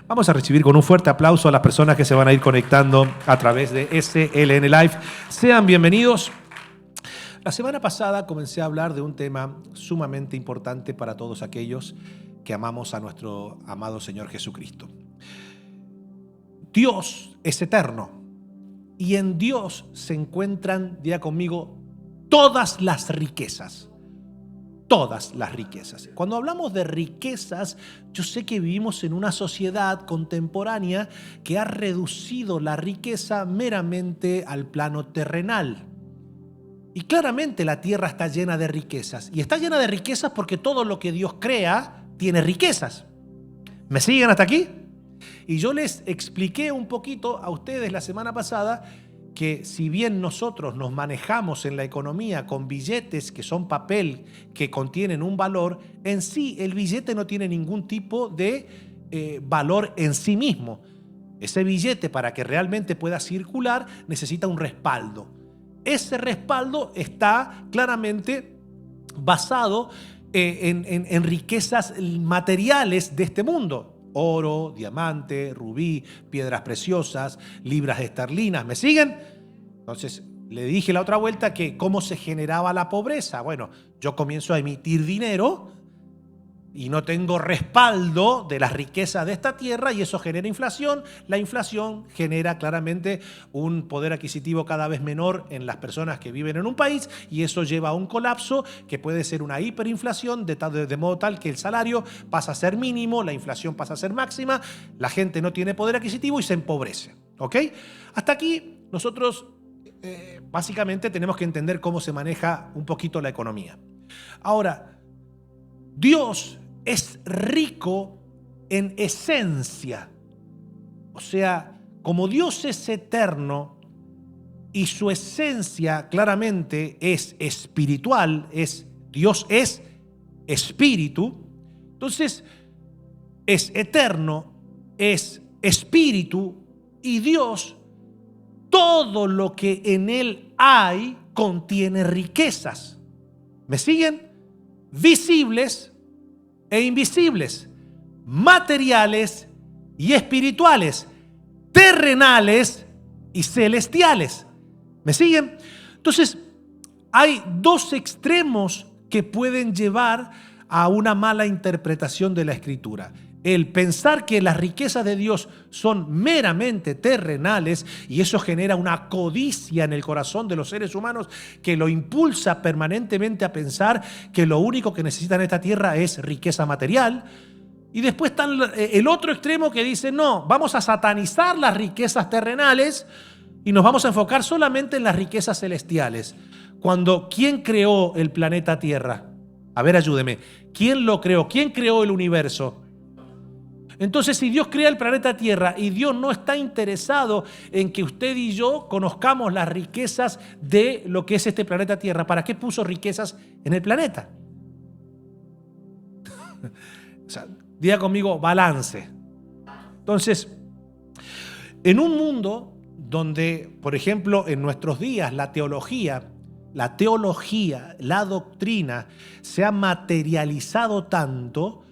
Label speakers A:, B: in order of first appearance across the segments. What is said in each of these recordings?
A: Vamos a recibir con un fuerte aplauso a las personas que se van a ir conectando a través de SLN Live. Sean bienvenidos. La semana pasada comencé a hablar de un tema sumamente importante para todos aquellos que amamos a nuestro amado Señor Jesucristo. Dios es eterno y en Dios se encuentran, diga conmigo, todas las riquezas. Todas las riquezas. Cuando hablamos de riquezas, yo sé que vivimos en una sociedad contemporánea que ha reducido la riqueza meramente al plano terrenal. Y claramente la tierra está llena de riquezas. Y está llena de riquezas porque todo lo que Dios crea tiene riquezas. ¿Me siguen hasta aquí? Y yo les expliqué un poquito a ustedes la semana pasada que si bien nosotros nos manejamos en la economía con billetes que son papel, que contienen un valor, en sí el billete no tiene ningún tipo de valor en sí mismo. Ese billete, para que realmente pueda circular, necesita un respaldo. Ese respaldo está claramente basado en riquezas materiales de este mundo. Oro, diamante, rubí, piedras preciosas, libras esterlinas. ¿Me siguen? Entonces, le dije la otra vuelta que cómo se generaba la pobreza. Bueno, yo comienzo a emitir dinero y no tengo respaldo de las riquezas de esta tierra y eso genera inflación. La inflación genera claramente un poder adquisitivo cada vez menor en las personas que viven en un país y eso lleva a un colapso que puede ser una hiperinflación de modo tal que el salario pasa a ser mínimo, la inflación pasa a ser máxima, la gente no tiene poder adquisitivo y se empobrece. ¿Ok? Hasta aquí nosotros básicamente tenemos que entender cómo se maneja un poquito la economía. Ahora, Dios es rico en esencia. O sea, como Dios es eterno y su esencia claramente es espiritual, Dios es espíritu, entonces es eterno, es espíritu y Dios, todo lo que en él hay contiene riquezas. ¿Me siguen? Visibles e invisibles, materiales y espirituales, terrenales y celestiales. ¿Me siguen? Entonces, hay dos extremos que pueden llevar a una mala interpretación de la Escritura. El pensar que las riquezas de Dios son meramente terrenales y eso genera una codicia en el corazón de los seres humanos que lo impulsa permanentemente a pensar que lo único que necesitan en esta tierra es riqueza material. Y después está el otro extremo que dice, no, vamos a satanizar las riquezas terrenales y nos vamos a enfocar solamente en las riquezas celestiales. Cuando, ¿quién creó el planeta Tierra? A ver, ayúdeme. ¿Quién lo creó? ¿Quién creó el universo? Entonces, si Dios crea el planeta Tierra y Dios no está interesado en que usted y yo conozcamos las riquezas de lo que es este planeta Tierra, ¿para qué puso riquezas en el planeta? O sea, diga conmigo, balance. Entonces, en un mundo donde, por ejemplo, en nuestros días la teología, la doctrina se ha materializado tanto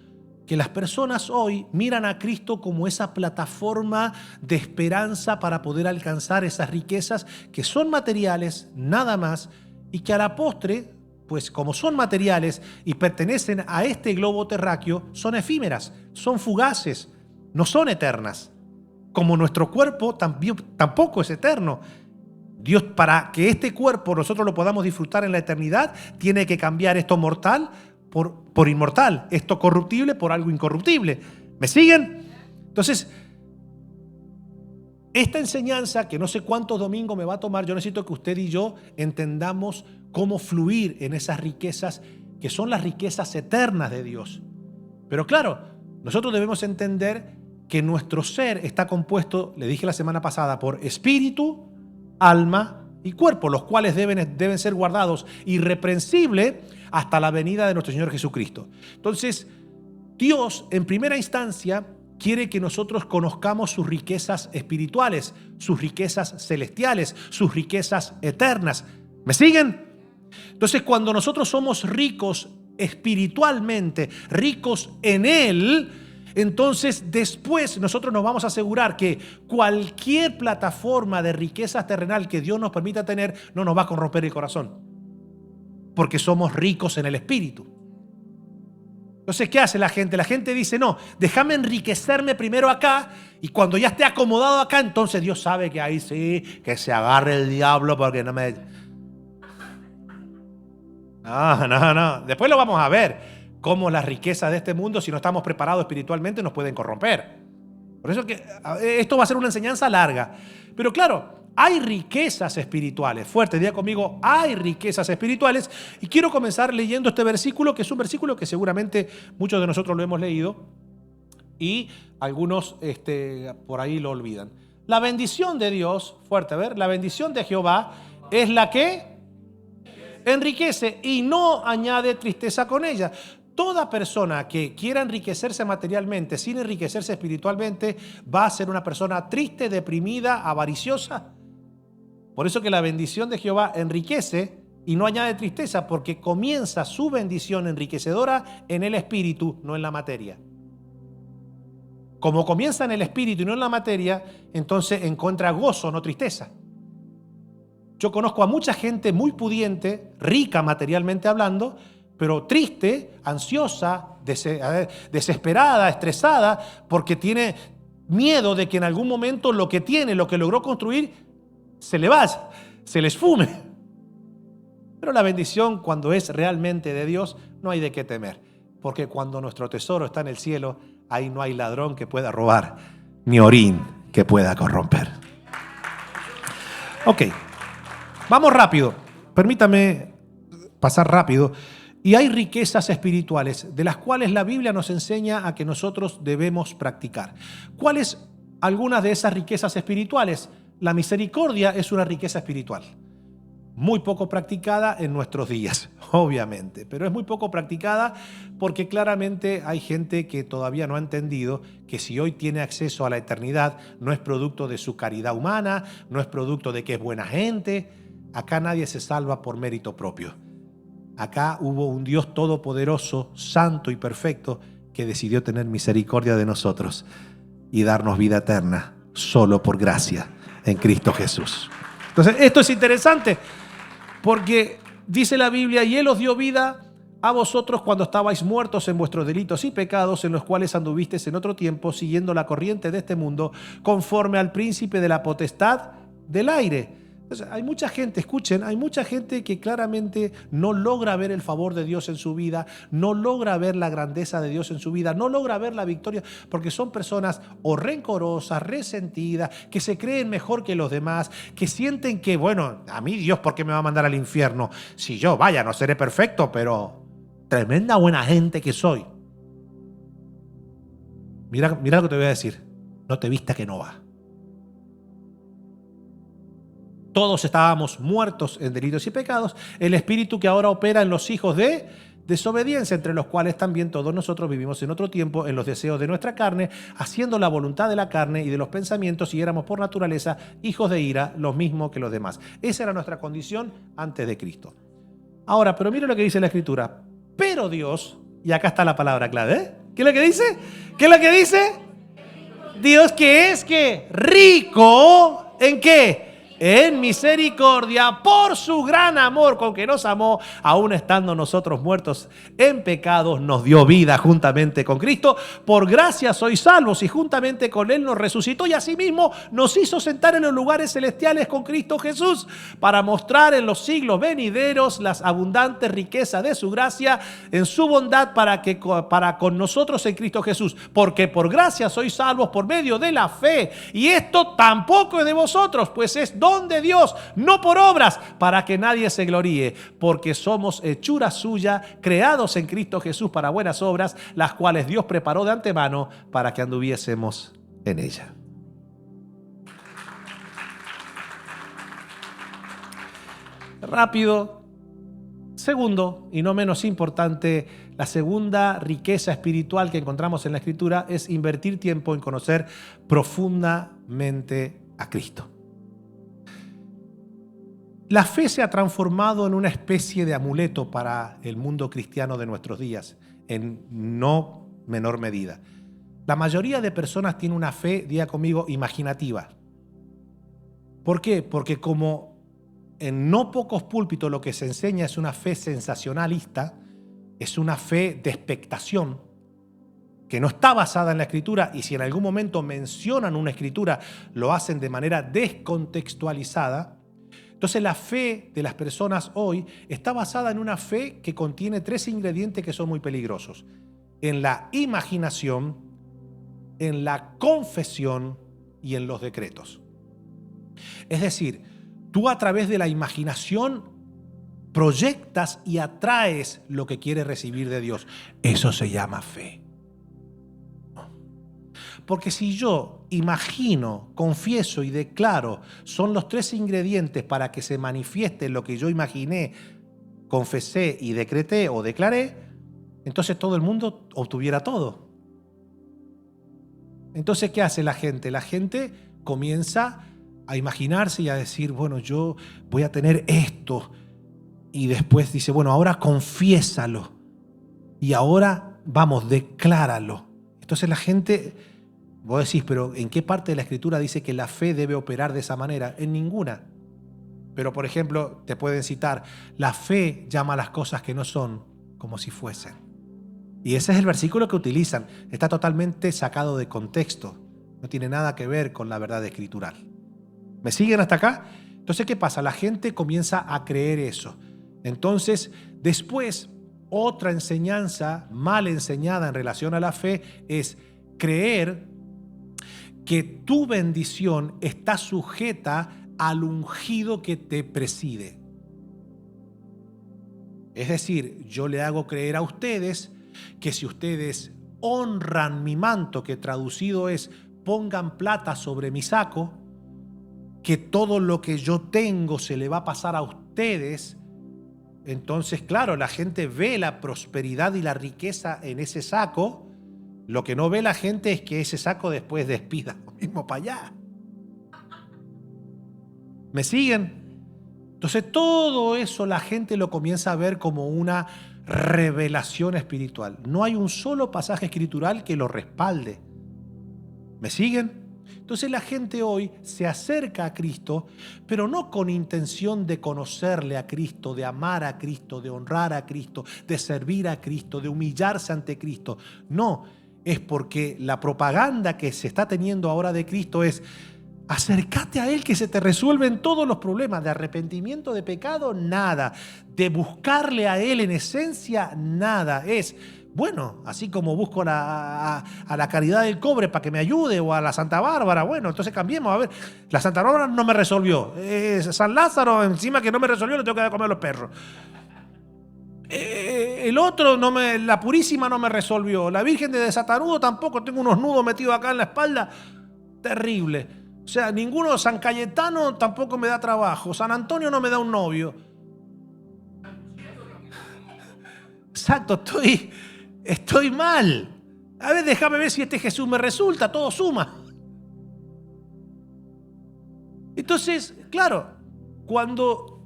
A: que las personas hoy miran a Cristo como esa plataforma de esperanza para poder alcanzar esas riquezas que son materiales, nada más, y que a la postre, pues como son materiales y pertenecen a este globo terráqueo, son efímeras, son fugaces, no son eternas. Como nuestro cuerpo tampoco es eterno. Dios, para que este cuerpo nosotros lo podamos disfrutar en la eternidad, tiene que cambiar esto mortal por inmortal, esto corruptible por algo incorruptible. ¿Me siguen? Entonces, esta enseñanza, que no sé cuántos domingos me va a tomar, yo necesito que usted y yo entendamos cómo fluir en esas riquezas que son las riquezas eternas de Dios. Pero claro, nosotros debemos entender que nuestro ser está compuesto, le dije la semana pasada, por espíritu, alma y cuerpo, los cuales deben ser guardados irreprensibles hasta la venida de nuestro Señor Jesucristo. Entonces, Dios, en primera instancia, quiere que nosotros conozcamos sus riquezas espirituales, sus riquezas celestiales, sus riquezas eternas. ¿Me siguen? Entonces, cuando nosotros somos ricos espiritualmente, ricos en Él, entonces después nosotros nos vamos a asegurar que cualquier plataforma de riqueza terrenal que Dios nos permita tener no nos va a corromper el corazón, porque somos ricos en el espíritu. Entonces, ¿qué hace la gente? La gente dice, no, déjame enriquecerme primero acá y cuando ya esté acomodado acá, entonces Dios sabe que ahí sí, que se agarre el diablo porque no me... No. Después lo vamos a ver, cómo las riquezas de este mundo, si no estamos preparados espiritualmente, nos pueden corromper. Por eso que esto va a ser una enseñanza larga. Pero claro, hay riquezas espirituales. Fuerte, diga conmigo, hay riquezas espirituales. Y quiero comenzar leyendo este versículo, que es un versículo que seguramente muchos de nosotros lo hemos leído y algunos por ahí lo olvidan. La bendición de Dios, fuerte, a ver, la bendición de Jehová es la que enriquece y no añade tristeza con ella. Toda persona que quiera enriquecerse materialmente sin enriquecerse espiritualmente va a ser una persona triste, deprimida, avariciosa. Por eso que la bendición de Jehová enriquece y no añade tristeza, porque comienza su bendición enriquecedora en el espíritu, no en la materia. Como comienza en el espíritu y no en la materia, entonces encuentra gozo, no tristeza. Yo conozco a mucha gente muy pudiente, rica materialmente hablando, pero triste, ansiosa, desesperada, estresada, porque tiene miedo de que en algún momento lo que tiene, lo que logró construir, se le vaya, se le esfume. Pero la bendición, cuando es realmente de Dios, no hay de qué temer, porque cuando nuestro tesoro está en el cielo, ahí no hay ladrón que pueda robar, ni orín que pueda corromper. Ok. Vamos rápido, permítame pasar rápido. Y hay riquezas espirituales de las cuales la Biblia nos enseña a que nosotros debemos practicar. ¿Cuáles algunas de esas riquezas espirituales? La misericordia es una riqueza espiritual, muy poco practicada en nuestros días, obviamente, pero es muy poco practicada porque claramente hay gente que todavía no ha entendido que si hoy tiene acceso a la eternidad no es producto de su caridad humana, no es producto de que es buena gente. Acá nadie se salva por mérito propio. Acá hubo un Dios todopoderoso, santo y perfecto, que decidió tener misericordia de nosotros y darnos vida eterna solo por gracia en Cristo Jesús. Entonces, esto es interesante porque dice la Biblia, y Él os dio vida a vosotros cuando estabais muertos en vuestros delitos y pecados, en los cuales anduvisteis en otro tiempo, siguiendo la corriente de este mundo, conforme al príncipe de la potestad del aire. Entonces, hay mucha gente, escuchen, hay mucha gente que claramente no logra ver el favor de Dios en su vida, no logra ver la grandeza de Dios en su vida, no logra ver la victoria, porque son personas o rencorosas, resentidas, que se creen mejor que los demás, que sienten que, bueno, a mí Dios, ¿por qué me va a mandar al infierno? Si yo, vaya, no seré perfecto, pero tremenda buena gente que soy. Mira lo que te voy a decir, no te vista que no va. Todos estábamos muertos en delitos y pecados. El espíritu que ahora opera en los hijos de desobediencia, entre los cuales también todos nosotros vivimos en otro tiempo en los deseos de nuestra carne, haciendo la voluntad de la carne y de los pensamientos, y éramos por naturaleza hijos de ira, los mismos que los demás. Esa era nuestra condición antes de Cristo. Ahora, pero mira lo que dice la Escritura. Pero Dios, y acá está la palabra clave, ¿qué es lo que dice? ¿Qué es lo que dice? Dios que es que rico, ¿en qué? En misericordia, por su gran amor con que nos amó, aun estando nosotros muertos en pecados, nos dio vida juntamente con Cristo. Por gracia sois salvos, y juntamente con Él nos resucitó, y asimismo nos hizo sentar en los lugares celestiales con Cristo Jesús, para mostrar en los siglos venideros las abundantes riquezas de su gracia en su bondad para con nosotros en Cristo Jesús. Porque por gracia sois salvos por medio de la fe, y esto tampoco es de vosotros, pues es don de Dios, no por obras, para que nadie se gloríe, porque somos hechura suya, creados en Cristo Jesús para buenas obras, las cuales Dios preparó de antemano para que anduviésemos en ella. Rápido. Segundo, y no menos importante, la segunda riqueza espiritual que encontramos en la Escritura es invertir tiempo en conocer profundamente a Cristo. La fe se ha transformado en una especie de amuleto para el mundo cristiano de nuestros días, en no menor medida. La mayoría de personas tiene una fe, diga conmigo, imaginativa. ¿Por qué? Porque como en no pocos púlpitos lo que se enseña es una fe sensacionalista, es una fe de expectación, que no está basada en la Escritura, y si en algún momento mencionan una Escritura, lo hacen de manera descontextualizada. Entonces la fe de las personas hoy está basada en una fe que contiene 3 ingredientes que son muy peligrosos: en la imaginación, en la confesión y en los decretos. Es decir, tú a través de la imaginación proyectas y atraes lo que quieres recibir de Dios. Eso se llama fe. Porque si yo imagino, confieso y declaro, son los 3 ingredientes para que se manifieste lo que yo imaginé, confesé y decreté o declaré, entonces todo el mundo obtuviera todo. Entonces, ¿qué hace la gente? La gente comienza a imaginarse y a decir, bueno, yo voy a tener esto. Y después dice, bueno, ahora confiésalo. Y ahora, vamos, decláralo. Entonces la gente, vos decís, pero ¿en qué parte de la Escritura dice que la fe debe operar de esa manera? En ninguna. Pero, por ejemplo, te pueden citar, la fe llama a las cosas que no son como si fuesen. Y ese es el versículo que utilizan. Está totalmente sacado de contexto. No tiene nada que ver con la verdad escritural. ¿Me siguen hasta acá? Entonces, ¿qué pasa? La gente comienza a creer eso. Entonces, después, otra enseñanza mal enseñada en relación a la fe es creer que tu bendición está sujeta al ungido que te preside. Es decir, yo le hago creer a ustedes que si ustedes honran mi manto, que traducido es pongan plata sobre mi saco, que todo lo que yo tengo se le va a pasar a ustedes. Entonces, claro, la gente ve la prosperidad y la riqueza en ese saco. Lo que no ve la gente es que ese saco después despida lo mismo para allá. ¿Me siguen? Entonces, todo eso la gente lo comienza a ver como una revelación espiritual. No hay un solo pasaje escritural que lo respalde. ¿Me siguen? Entonces la gente hoy se acerca a Cristo, pero no con intención de conocerle a Cristo, de amar a Cristo, de honrar a Cristo, de servir a Cristo, de humillarse ante Cristo. No, es porque la propaganda que se está teniendo ahora de Cristo es: acércate a Él que se te resuelven todos los problemas. De arrepentimiento de pecado, nada. De buscarle a Él en esencia, nada. Es, bueno, así como busco a la Caridad del Cobre para que me ayude, o a la Santa Bárbara, bueno, entonces cambiemos. A ver, la Santa Bárbara no me resolvió. San Lázaro, encima que no me resolvió, le tengo que dar a comer a los perros. El otro, la Purísima no me resolvió. La Virgen de Desatanudo tampoco, tengo unos nudos metidos acá en la espalda. Terrible. O sea, ninguno. San Cayetano tampoco me da trabajo. San Antonio no me da un novio. Exacto, estoy mal. A ver, déjame ver si este Jesús me resulta. Todo suma. Entonces, claro, cuando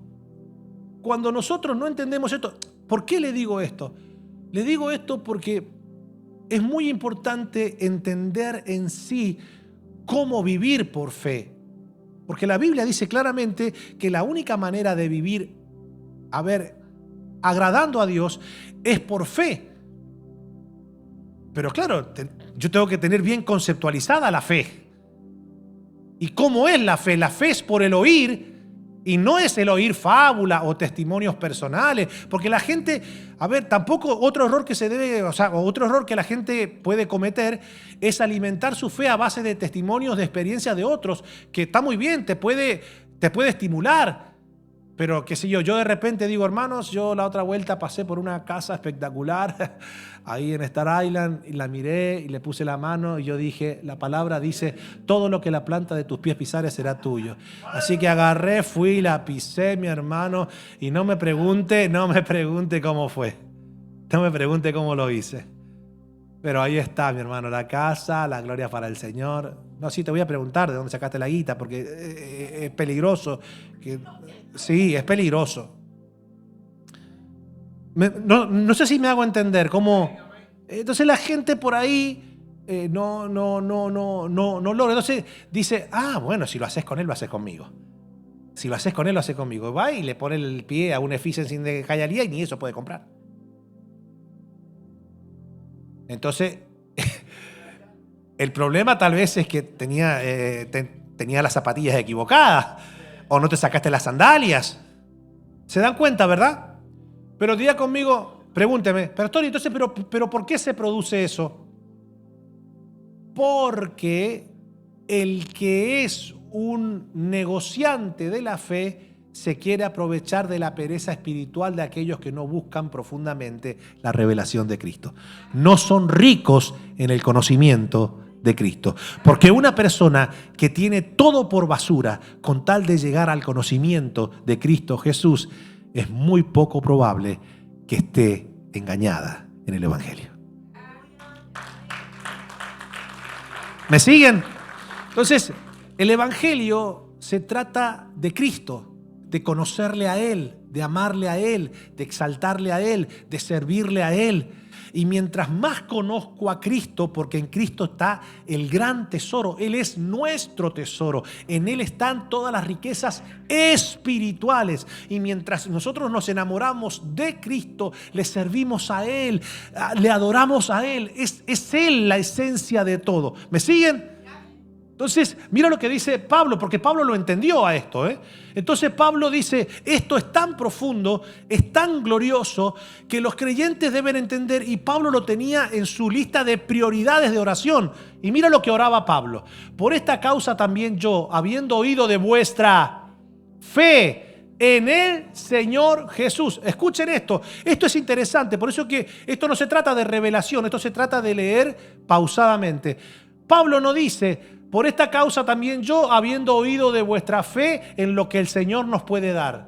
A: nosotros no entendemos esto, ¿por qué le digo esto? Le digo esto porque es muy importante entender en sí cómo vivir por fe. Porque la Biblia dice claramente que la única manera de vivir, agradando a Dios, es por fe. Pero claro, yo tengo que tener bien conceptualizada la fe. ¿Y cómo es la fe? La fe es por el oír, y no es el oír fábula o testimonios personales, porque la gente, tampoco otro error otro error que la gente puede cometer es alimentar su fe a base de testimonios de experiencia de otros, que está muy bien, te puede estimular. Pero qué sé yo de repente digo, hermanos, yo la otra vuelta pasé por una casa espectacular ahí en Star Island, y la miré y le puse la mano y yo dije, la palabra dice, todo lo que la planta de tus pies pisares será tuyo. Así que agarré, fui, la pisé, mi hermano, y no me pregunte cómo fue. No me pregunte cómo lo hice. Pero ahí está, mi hermano, la casa, la gloria para el Señor. No, sí, te voy a preguntar de dónde sacaste la guita, porque es peligroso. Sí, es peligroso. No sé si me hago entender cómo. Entonces la gente por ahí no logra. Entonces dice, bueno, si lo haces con él, lo haces conmigo. Si lo haces con él, lo haces conmigo. Va y le pone el pie a un Efficiency de Hialeah y ni eso puede comprar. Entonces, el problema tal vez es que tenía las zapatillas equivocadas o no te sacaste las sandalias. ¿Se dan cuenta, verdad? Pero diga conmigo, pregúnteme, pastor, entonces, pero ¿por qué se produce eso? Porque el que es un negociante de la fe se quiere aprovechar de la pereza espiritual de aquellos que no buscan profundamente la revelación de Cristo. No son ricos en el conocimiento de Cristo. Porque una persona que tiene todo por basura con tal de llegar al conocimiento de Cristo Jesús, es muy poco probable que esté engañada en el Evangelio. ¿Me siguen? Entonces, el Evangelio se trata de Cristo, de conocerle a Él, de amarle a Él, de exaltarle a Él, de servirle a Él. Y mientras más conozco a Cristo, porque en Cristo está el gran tesoro, Él es nuestro tesoro, en Él están todas las riquezas espirituales. Y mientras nosotros nos enamoramos de Cristo, le servimos a Él, le adoramos a Él, es Él la esencia de todo. ¿Me siguen? Entonces, mira lo que dice Pablo, porque Pablo lo entendió a esto. Entonces Pablo dice, esto es tan profundo, es tan glorioso, que los creyentes deben entender, y Pablo lo tenía en su lista de prioridades de oración. Y mira lo que oraba Pablo. Por esta causa también yo, habiendo oído de vuestra fe en el Señor Jesús. Escuchen esto es interesante, por eso que esto no se trata de revelación, esto se trata de leer pausadamente. Pablo no dice, por esta causa también yo, habiendo oído de vuestra fe en lo que el Señor nos puede dar.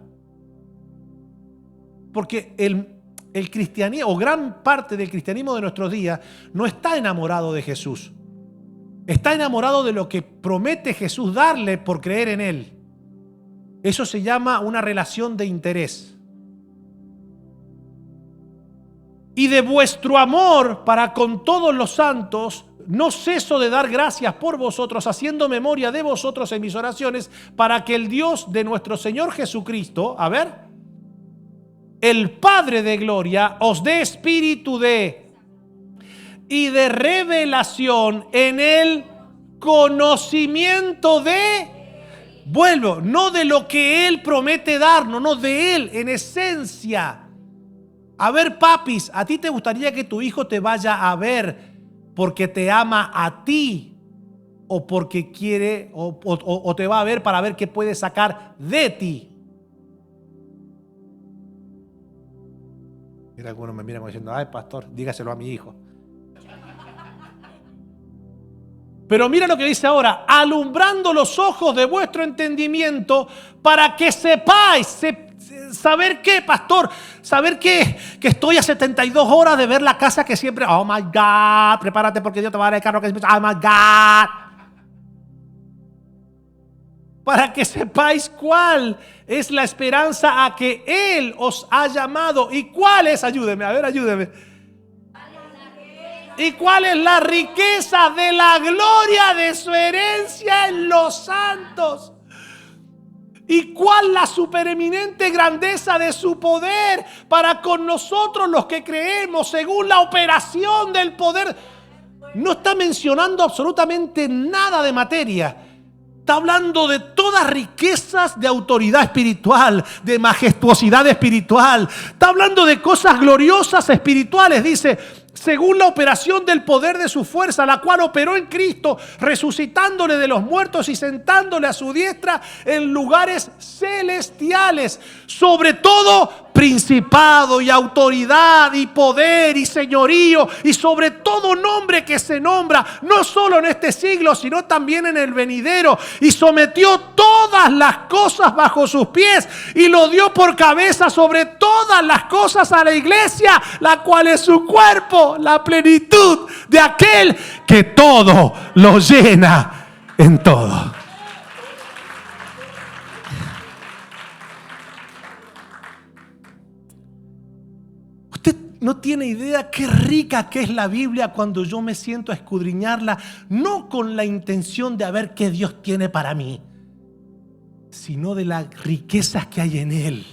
A: Porque el cristianismo, o gran parte del cristianismo de nuestros días, no está enamorado de Jesús. Está enamorado de lo que promete Jesús darle por creer en Él. Eso se llama una relación de interés. Y de vuestro amor para con todos los santos, no ceso de dar gracias por vosotros, haciendo memoria de vosotros en mis oraciones, para que el Dios de nuestro Señor Jesucristo, el Padre de gloria, os dé espíritu y de revelación en el conocimiento no de lo que Él promete darnos, no de Él, en esencia. A ver, papis, ¿a ti te gustaría que tu hijo te vaya a ver porque te ama a ti, o porque quiere, o te va a ver para ver qué puede sacar de ti? Mira, algunos me miran como diciendo, ay, pastor, dígaselo a mi hijo. Pero mira lo que dice ahora, alumbrando los ojos de vuestro entendimiento, para que sepáis, ¿saber qué, pastor? ¿Saber qué? Que estoy a 72 horas de ver la casa que siempre, oh my God, prepárate porque Dios te va a dar el carro que siempre, oh my God. Para que sepáis cuál es la esperanza a que Él os ha llamado. ¿Y cuál es? Ayúdeme, ayúdeme. ¿Y cuál es la riqueza de la gloria de su herencia en los santos? ¿Y cuál la supereminente grandeza de su poder para con nosotros los que creemos según la operación del poder? No está mencionando absolutamente nada de materia. Está hablando de todas riquezas de autoridad espiritual, de majestuosidad espiritual. Está hablando de cosas gloriosas espirituales. Dice, según la operación del poder de su fuerza, la cual operó en Cristo, resucitándole de los muertos y sentándole a su diestra en lugares celestiales, sobre todo principado y autoridad y poder y señorío, y sobre todo nombre que se nombra, no solo en este siglo, sino también en el venidero, y sometió todas las cosas bajo sus pies, y lo dio por cabeza sobre todas las cosas a la iglesia, la cual es su cuerpo, la plenitud de aquel que todo lo llena en todo. tiene idea qué rica que es la Biblia cuando yo me siento a escudriñarla, no con la intención de ver qué Dios tiene para mí, sino de las riquezas que hay en Él.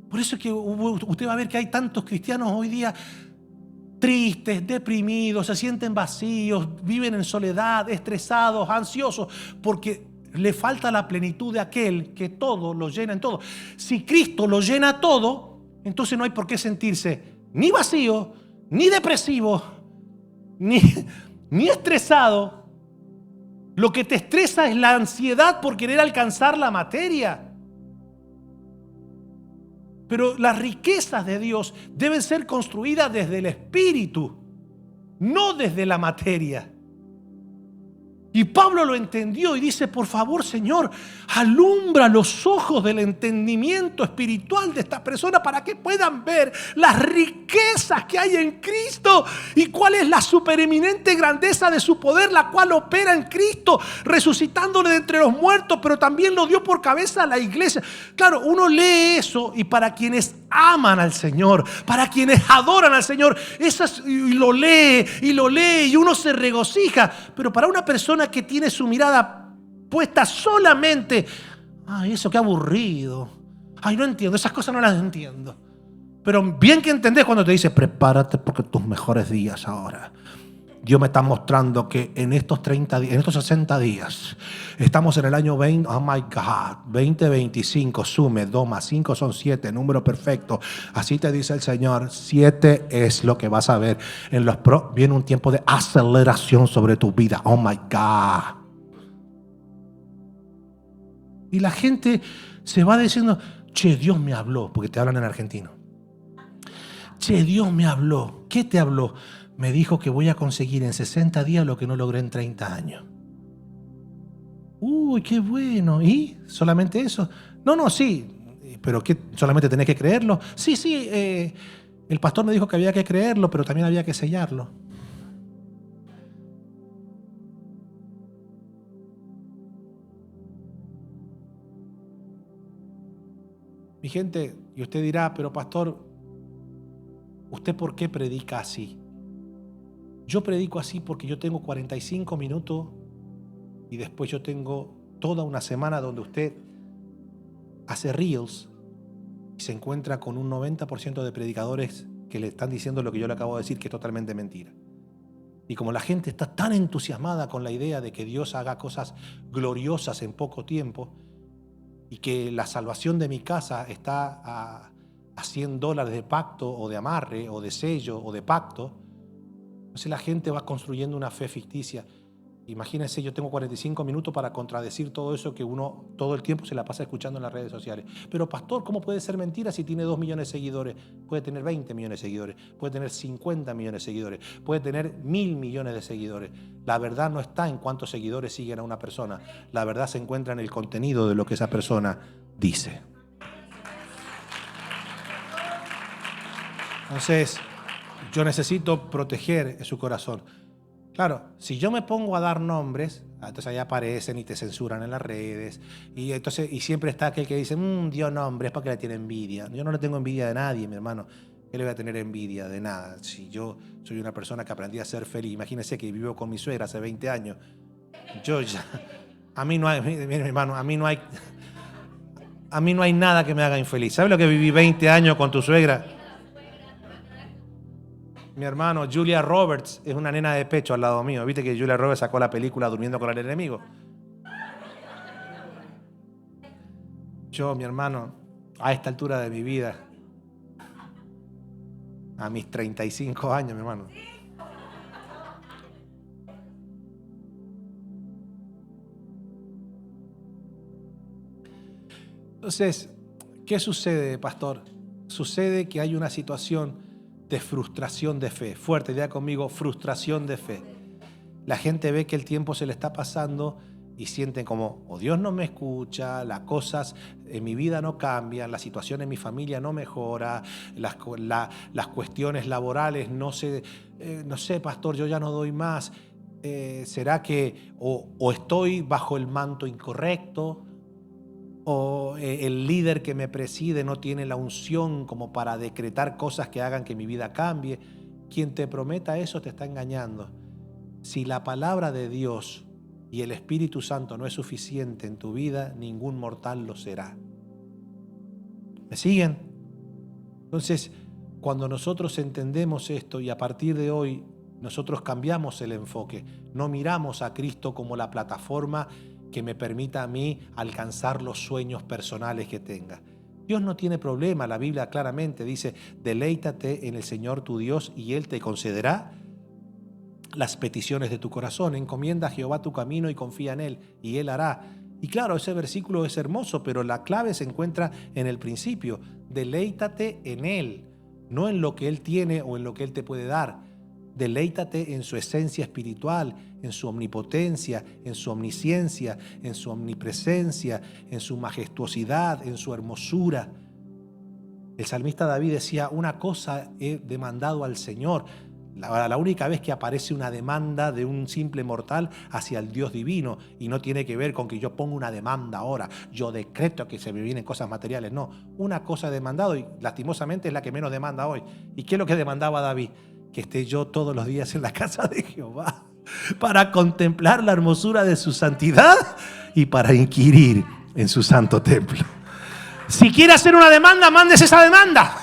A: Por eso es que usted va a ver que hay tantos cristianos hoy día tristes, deprimidos, se sienten vacíos, viven en soledad, estresados, ansiosos, porque le falta la plenitud de aquel que todo lo llena en todo. Si Cristo lo llena todo, entonces no hay por qué sentirse ni vacío, ni depresivo, ni estresado. Lo que te estresa es la ansiedad por querer alcanzar la materia. Pero las riquezas de Dios deben ser construidas desde el Espíritu, no desde la materia. Y Pablo lo entendió y dice, por favor, Señor, alumbra los ojos del entendimiento espiritual de estas personas para que puedan ver las riquezas que hay en Cristo y cuál es la supereminente grandeza de su poder, la cual opera en Cristo, resucitándole de entre los muertos, pero también lo dio por cabeza a la iglesia. Claro, uno lee eso y para quienes aman al Señor, para quienes adoran al Señor, y lo lee y uno se regocija. Pero para una persona que tiene su mirada puesta solamente, ay, eso qué aburrido, ay, no entiendo, esas cosas no las entiendo. Pero bien que entendés cuando te dice, prepárate porque tus mejores días ahora. Dios me está mostrando que en estos 30 días, en estos 60 días, estamos en el año 20, oh my God, 2025, sume, 2 más 5 son 7, número perfecto. Así te dice el Señor, 7 es lo que vas a ver. Viene un tiempo de aceleración sobre tu vida, oh my God. Y la gente se va diciendo, che, Dios me habló, porque te hablan en argentino. Che, Dios me habló. ¿Qué te habló? Me dijo que voy a conseguir en 60 días lo que no logré en 30 años. Uy, qué bueno. ¿Y? ¿Solamente eso? No, sí. ¿Pero qué? ¿Solamente tenés que creerlo? Sí, el pastor me dijo que había que creerlo, pero también había que sellarlo. Mi gente, y usted dirá, pero pastor, ¿usted por qué predica así? Yo predico así porque yo tengo 45 minutos y después yo tengo toda una semana donde usted hace reels y se encuentra con un 90% de predicadores que le están diciendo lo que yo le acabo de decir, que es totalmente mentira. Y como la gente está tan entusiasmada con la idea de que Dios haga cosas gloriosas en poco tiempo y que la salvación de mi casa está a $100 de pacto o de amarre o de sello o de pacto, entonces la gente va construyendo una fe ficticia. Imagínense, yo tengo 45 minutos para contradecir todo eso que uno todo el tiempo se la pasa escuchando en las redes sociales. Pero pastor, ¿cómo puede ser mentira si tiene 2 millones de seguidores? Puede tener 20 millones de seguidores, puede tener 50 millones de seguidores, puede tener 1.000 millones de seguidores. La verdad no está en cuántos seguidores siguen a una persona. La verdad se encuentra en el contenido de lo que esa persona dice. Entonces, yo necesito proteger su corazón. Claro, si yo me pongo a dar nombres, entonces ahí aparecen y te censuran en las redes. Y siempre está aquel que dice, dio nombres, ¿para qué le tiene envidia? Yo no le tengo envidia de nadie, mi hermano. ¿Qué le voy a tener envidia? De nada. Si yo soy una persona que aprendí a ser feliz, imagínense que vivo con mi suegra hace 20 años. Yo ya, a mí no hay, mire, mi hermano, a mí no hay nada que me haga infeliz. ¿Sabes lo que viví 20 años con tu suegra? Mi hermano, Julia Roberts es una nena de pecho al lado mío. ¿Viste que Julia Roberts sacó la película Durmiendo con el enemigo? Yo, mi hermano, a esta altura de mi vida, a mis 35 años, mi hermano. Entonces, ¿qué sucede, pastor? Sucede que hay una situación de frustración de fe. Fuerte, diga conmigo, frustración de fe. La gente ve que el tiempo se le está pasando y sienten como, Dios no me escucha, las cosas en mi vida no cambian, la situación en mi familia no mejora, las cuestiones laborales no sé, pastor, yo ya no doy más. ¿Será que o estoy bajo el manto incorrecto? o el líder que me preside no tiene la unción como para decretar cosas que hagan que mi vida cambie. Quien te prometa eso te está engañando. Si la palabra de Dios y el Espíritu Santo no es suficiente en tu vida, ningún mortal lo será. ¿Me siguen? Entonces, cuando nosotros entendemos esto y a partir de hoy nosotros cambiamos el enfoque, no miramos a Cristo como la plataforma que me permita a mí alcanzar los sueños personales que tenga. Dios no tiene problema, la Biblia claramente dice, deleítate en el Señor tu Dios y Él te concederá las peticiones de tu corazón. Encomienda a Jehová tu camino y confía en Él y Él hará. Y claro, ese versículo es hermoso, pero la clave se encuentra en el principio. Deleítate en Él, no en lo que Él tiene o en lo que Él te puede dar. Deleítate en su esencia espiritual, en su omnipotencia, en su omnisciencia, en su omnipresencia, en su majestuosidad, en su hermosura. El salmista David decía, una cosa he demandado al Señor. La única vez que aparece una demanda de un simple mortal hacia el Dios divino, y no tiene que ver con que yo ponga una demanda ahora, yo decreto que se me vienen cosas materiales, no, una cosa he demandado y lastimosamente es la que menos demanda hoy. ¿Y qué es lo que demandaba David? Que esté yo todos los días en la casa de Jehová para contemplar la hermosura de su santidad y para inquirir en su santo templo. Si quiere hacer una demanda, mándese esa demanda.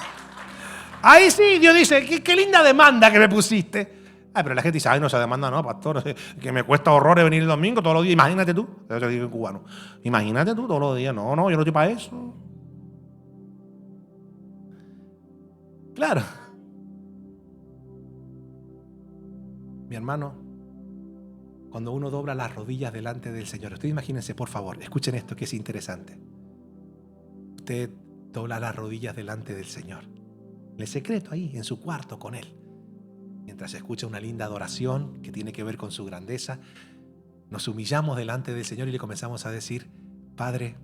A: Ahí sí, Dios dice, qué linda demanda que me pusiste. Ay, pero la gente dice, ay, no, esa demanda no, pastor, que me cuesta horrores venir el domingo todos los días. Imagínate tú, eso te digo en cubano. Imagínate tú todos los días. No, yo no estoy para eso. Claro. Mi hermano, cuando uno dobla las rodillas delante del Señor, ustedes imagínense, por favor, escuchen esto que es interesante. Usted dobla las rodillas delante del Señor. En el secreto ahí, en su cuarto con Él. Mientras escucha una linda adoración que tiene que ver con su grandeza, nos humillamos delante del Señor y le comenzamos a decir, Padre,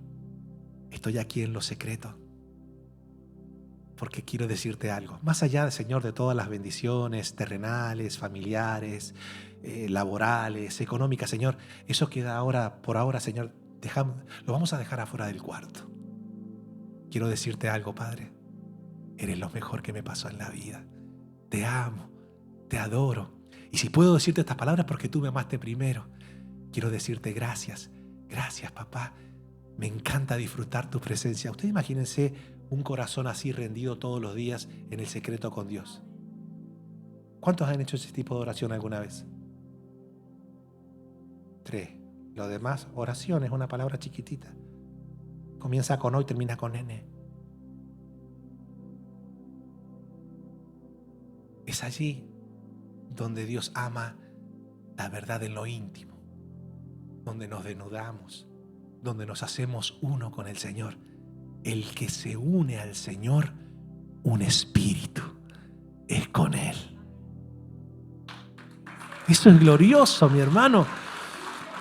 A: estoy aquí en lo secreto porque quiero decirte algo. Más allá, Señor, de todas las bendiciones terrenales, familiares, laborales, económicas, Señor, eso queda ahora, por ahora, Señor, lo vamos a dejar afuera del cuarto. Quiero decirte algo, Padre. Eres lo mejor que me pasó en la vida. Te amo, te adoro. Y si puedo decirte estas palabras porque tú me amaste primero. Quiero decirte gracias. Gracias, papá. Me encanta disfrutar tu presencia. Ustedes imagínense un corazón así rendido todos los días en el secreto con Dios. ¿Cuántos han hecho ese tipo de oración alguna vez? 3. Lo demás, oración es una palabra chiquitita. Comienza con O y termina con N. Es allí donde Dios ama la verdad en lo íntimo, donde nos desnudamos, donde nos hacemos uno con el Señor. El que se une al Señor, un espíritu, es con Él. Eso es glorioso, mi hermano.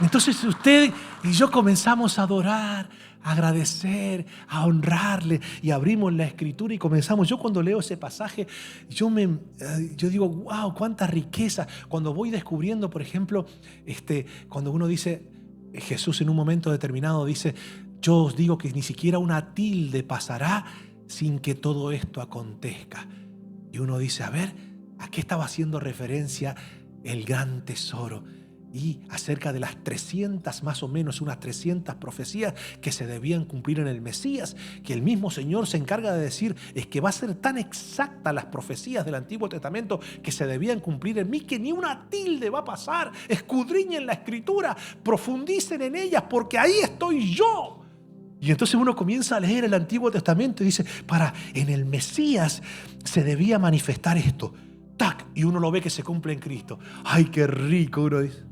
A: Entonces usted y yo comenzamos a adorar, a agradecer, a honrarle y abrimos la Escritura y comenzamos. Yo cuando leo ese pasaje, yo digo, wow, cuánta riqueza. Cuando voy descubriendo, por ejemplo, cuando uno dice, Jesús en un momento determinado dice, yo os digo que ni siquiera una tilde pasará sin que todo esto acontezca. Y uno dice, a ver, ¿a qué estaba haciendo referencia el gran tesoro? Y acerca de las 300, más o menos unas 300 profecías que se debían cumplir en el Mesías, que el mismo Señor se encarga de decir, es que va a ser tan exactas las profecías del Antiguo Testamento que se debían cumplir en mí, que ni una tilde va a pasar. Escudriñen la Escritura, profundicen en ellas, porque ahí estoy yo. Y entonces uno comienza a leer el Antiguo Testamento y dice, en el Mesías se debía manifestar esto. ¡Tac! Y uno lo ve que se cumple en Cristo. ¡Ay, qué rico! Uno dice,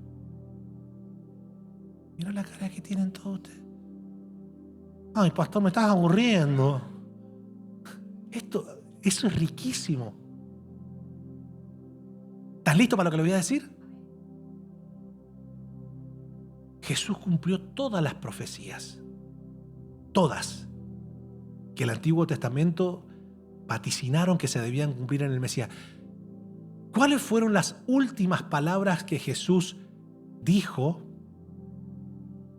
A: mira la cara que tienen todos ustedes. Ay, pastor, me estás aburriendo. Eso es riquísimo. ¿Estás listo para lo que le voy a decir? Jesús cumplió todas las profecías. Todas. Que el Antiguo Testamento vaticinaron que se debían cumplir en el Mesías. ¿Cuáles fueron las últimas palabras que Jesús dijo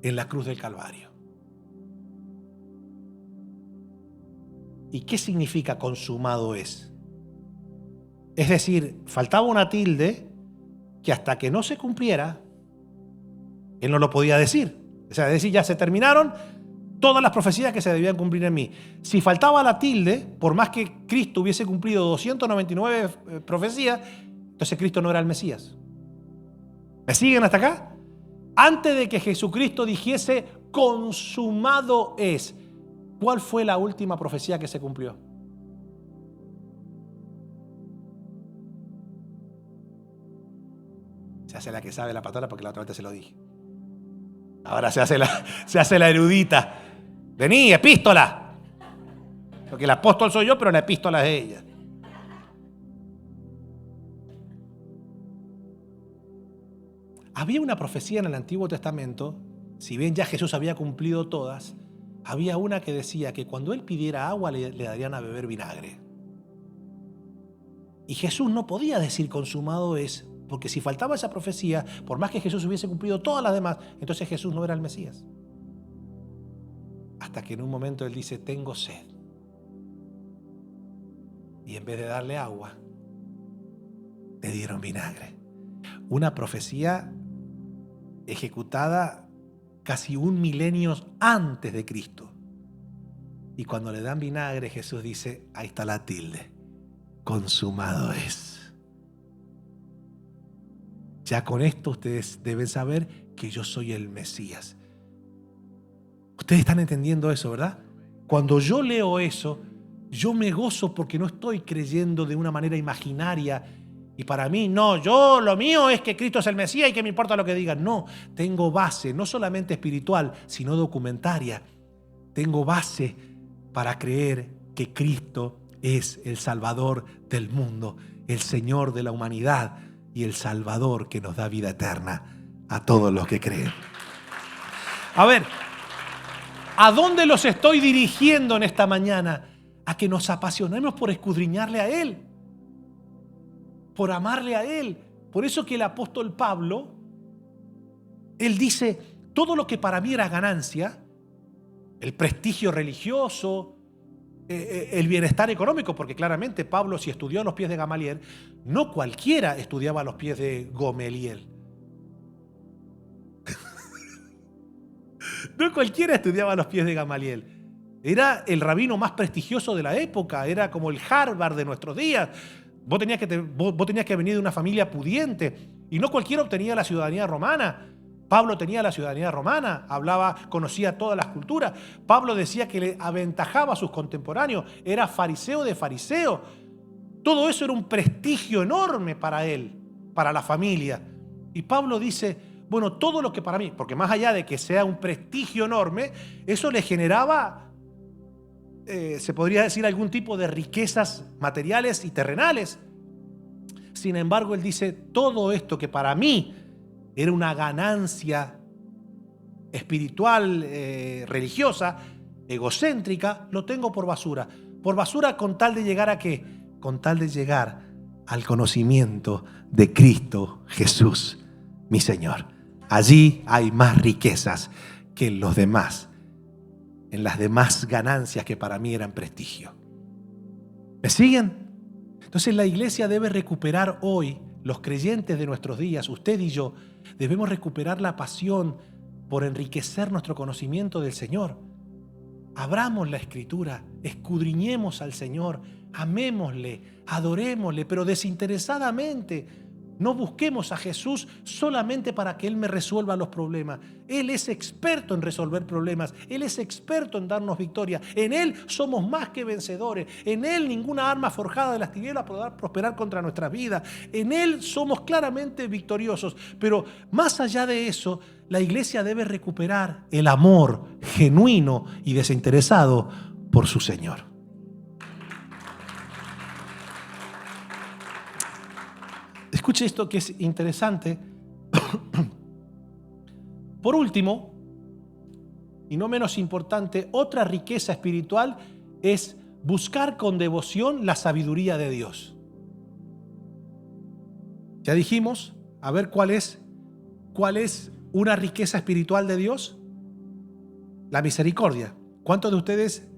A: en la cruz del Calvario? ¿Y qué significa consumado es? Es decir, faltaba una tilde que hasta que no se cumpliera, él no lo podía decir. O sea, es decir, ya se terminaron todas las profecías que se debían cumplir en mí. Si faltaba la tilde, por más que Cristo hubiese cumplido 299 profecías, entonces Cristo no era el Mesías. ¿Me siguen hasta acá? Antes de que Jesucristo dijese consumado es, ¿cuál fue la última profecía que se cumplió? Se hace la que sabe la pastora porque la otra vez se lo dije. Ahora se hace la erudita. Vení, epístola. Porque el apóstol soy yo, pero la epístola es ella. Había una profecía en el Antiguo Testamento, si bien ya Jesús había cumplido todas, había una que decía que cuando él pidiera agua le darían a beber vinagre. Y Jesús no podía decir consumado es, porque si faltaba esa profecía, por más que Jesús hubiese cumplido todas las demás, entonces Jesús no era el Mesías. Hasta que en un momento él dice, tengo sed. Y en vez de darle agua, le dieron vinagre. Una profecía ejecutada casi 1 milenio antes de Cristo. Y cuando le dan vinagre, Jesús dice, ahí está la tilde, consumado es. Ya con esto ustedes deben saber que yo soy el Mesías. Ustedes están entendiendo eso, ¿verdad? Cuando yo leo eso, yo me gozo porque no estoy creyendo de una manera imaginaria. Y para mí, no, lo mío es que Cristo es el Mesías y que me importa lo que digan. No, tengo base, no solamente espiritual, sino documentaria. Tengo base para creer que Cristo es el Salvador del mundo, el Señor de la humanidad y el Salvador que nos da vida eterna a todos los que creen. A ver, ¿a dónde los estoy dirigiendo en esta mañana? A que nos apasionemos por escudriñarle a Él, por amarle a Él. Por eso que el apóstol Pablo, él dice, todo lo que para mí era ganancia, el prestigio religioso, el bienestar económico, porque claramente Pablo, si estudió a los pies de Gamaliel, no cualquiera estudiaba a los pies de Gomeliel. No cualquiera estudiaba a los pies de Gamaliel. Era el rabino más prestigioso de la época, era como el Harvard de nuestros días. Vos tenías que venir de una familia pudiente y no cualquiera obtenía la ciudadanía romana. Pablo tenía la ciudadanía romana, conocía todas las culturas. Pablo decía que le aventajaba a sus contemporáneos, era fariseo de fariseo. Todo eso era un prestigio enorme para él, para la familia. Y Pablo dice, bueno, todo lo que para mí, porque más allá de que sea un prestigio enorme, eso le generaba, se podría decir, algún tipo de riquezas materiales y terrenales. Sin embargo, él dice, todo esto que para mí era una ganancia espiritual, religiosa, egocéntrica, lo tengo por basura. Por basura con tal de llegar ¿a qué? Con tal de llegar al conocimiento de Cristo Jesús, mi Señor. Allí hay más riquezas que en los demás, en las demás ganancias que para mí eran prestigio. ¿Me siguen? Entonces la iglesia debe recuperar hoy, los creyentes de nuestros días, usted y yo, debemos recuperar la pasión por enriquecer nuestro conocimiento del Señor. Abramos la Escritura, escudriñemos al Señor, amémosle, adorémosle, pero desinteresadamente. No busquemos a Jesús solamente para que Él me resuelva los problemas. Él es experto en resolver problemas. Él es experto en darnos victoria. En Él somos más que vencedores. En Él ninguna arma forjada de las tinieblas podrá prosperar contra nuestras vidas. En Él somos claramente victoriosos. Pero más allá de eso, la iglesia debe recuperar el amor genuino y desinteresado por su Señor. Escuche esto que es interesante. Por último, y no menos importante, otra riqueza espiritual es buscar con devoción la sabiduría de Dios. Ya dijimos, a ver cuál es una riqueza espiritual de Dios. La misericordia. ¿Cuántos de ustedes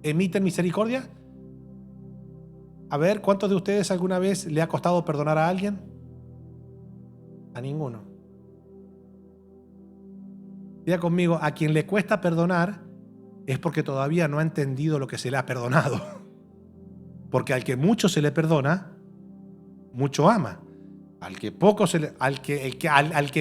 A: emiten misericordia? A ver, ¿cuántos de ustedes alguna vez le ha costado perdonar a alguien? A ninguno. Diga conmigo, a quien le cuesta perdonar es porque todavía no ha entendido lo que se le ha perdonado. Porque al que mucho se le perdona, mucho ama. Al que